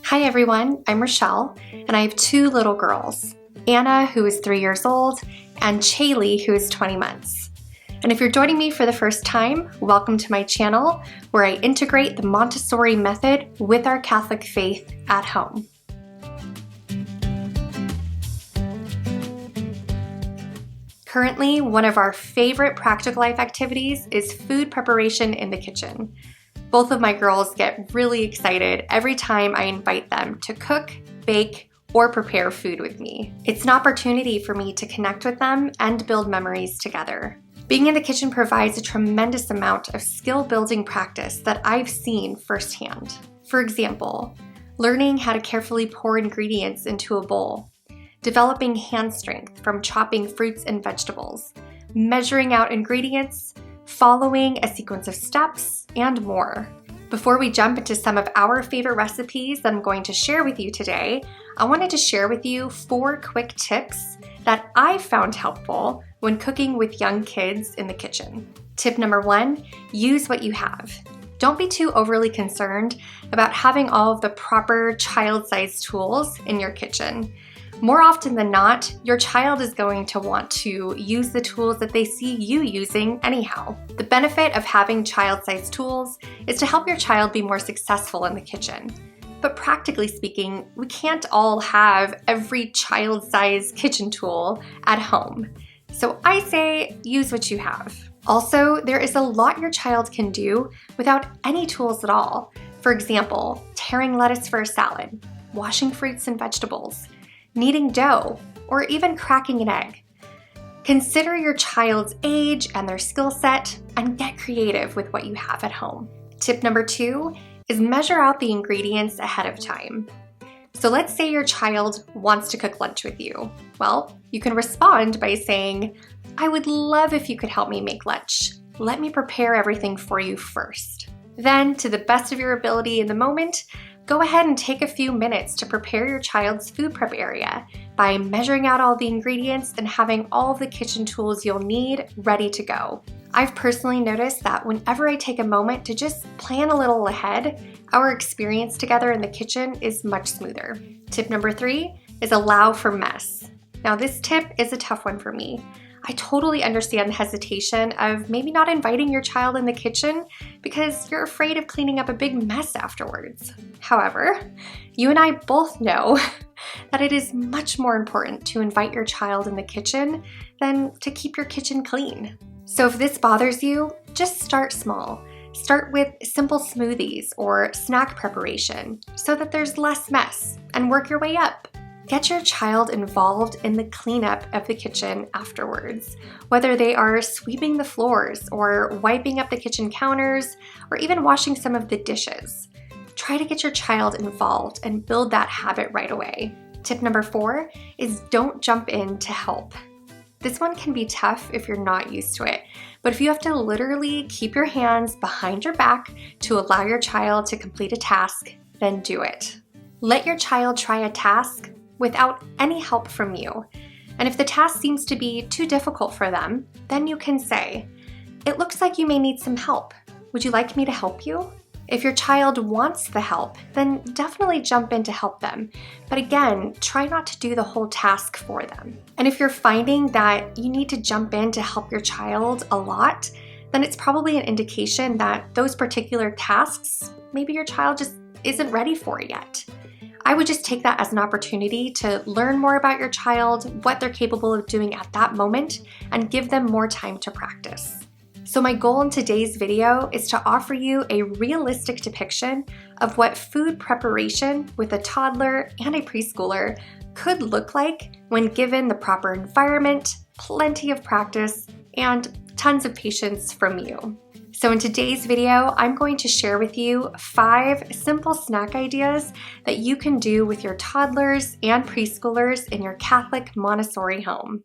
Hi everyone, I'm Rochelle, and I have two little girls, Anna, who is 3 years old, and Chaylee, who is 20 months. And if you're joining me for the first time, welcome to my channel, where I integrate the Montessori method with our Catholic faith at home. Currently, one of our favorite practical life activities is food preparation in the kitchen. Both of my girls get really excited every time I invite them to cook, bake, or prepare food with me. It's an opportunity for me to connect with them and build memories together. Being in the kitchen provides a tremendous amount of skill-building practice that I've seen firsthand. For example, learning how to carefully pour ingredients into a bowl, developing hand strength from chopping fruits and vegetables, measuring out ingredients, following a sequence of steps, and more. Before we jump into some of our favorite recipes that I'm going to share with you today, I wanted to share with you 4 quick tips that I found helpful when cooking with young kids in the kitchen. Tip number 1, use what you have. Don't be too overly concerned about having all of the proper child-sized tools in your kitchen. More often than not, your child is going to want to use the tools that they see you using anyhow. The benefit of having child-sized tools is to help your child be more successful in the kitchen. But practically speaking, we can't all have every child-sized kitchen tool at home. So I say use what you have. Also, there is a lot your child can do without any tools at all. For example, tearing lettuce for a salad, washing fruits and vegetables, kneading dough, or even cracking an egg. Consider your child's age and their skill set and get creative with what you have at home. Tip number 2 is measure out the ingredients ahead of time. So let's say your child wants to cook lunch with you. Well, you can respond by saying, "I would love if you could help me make lunch. Let me prepare everything for you first." Then, to the best of your ability in the moment, go ahead and take a few minutes to prepare your child's food prep area by measuring out all the ingredients and having all of the kitchen tools you'll need ready to go. I've personally noticed that whenever I take a moment to just plan a little ahead, our experience together in the kitchen is much smoother. Tip number 3 is allow for mess. Now this tip is a tough one for me. I totally understand the hesitation of maybe not inviting your child in the kitchen because you're afraid of cleaning up a big mess afterwards. However, you and I both know that it is much more important to invite your child in the kitchen than to keep your kitchen clean. So if this bothers you, just start small. Start with simple smoothies or snack preparation so that there's less mess, and work your way up. Get your child involved in the cleanup of the kitchen afterwards, whether they are sweeping the floors or wiping up the kitchen counters or even washing some of the dishes. Try to get your child involved and build that habit right away. Tip number 4 is don't jump in to help. This one can be tough if you're not used to it, but if you have to literally keep your hands behind your back to allow your child to complete a task, then do it. Let your child try a task without any help from you. And if the task seems to be too difficult for them, then you can say, "It looks like you may need some help. Would you like me to help you?" If your child wants the help, then definitely jump in to help them. But again, try not to do the whole task for them. And if you're finding that you need to jump in to help your child a lot, then it's probably an indication that those particular tasks, maybe your child just isn't ready for yet. I would just take that as an opportunity to learn more about your child, what they're capable of doing at that moment, and give them more time to practice. So my goal in today's video is to offer you a realistic depiction of what food preparation with a toddler and a preschooler could look like when given the proper environment, plenty of practice, and tons of patience from you. So in today's video, I'm going to share with you 5 simple snack ideas that you can do with your toddlers and preschoolers in your Catholic Montessori home.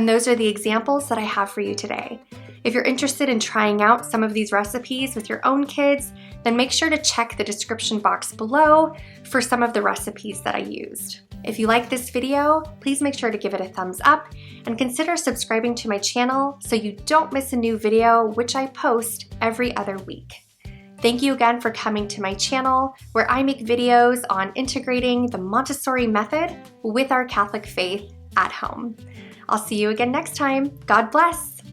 And those are the examples that I have for you today. If you're interested in trying out some of these recipes with your own kids, then make sure to check the description box below for some of the recipes that I used. If you like this video, please make sure to give it a thumbs up and consider subscribing to my channel so you don't miss a new video, which I post every other week. Thank you again for coming to my channel, where I make videos on integrating the Montessori method with our Catholic faith at home. I'll see you again next time. God bless.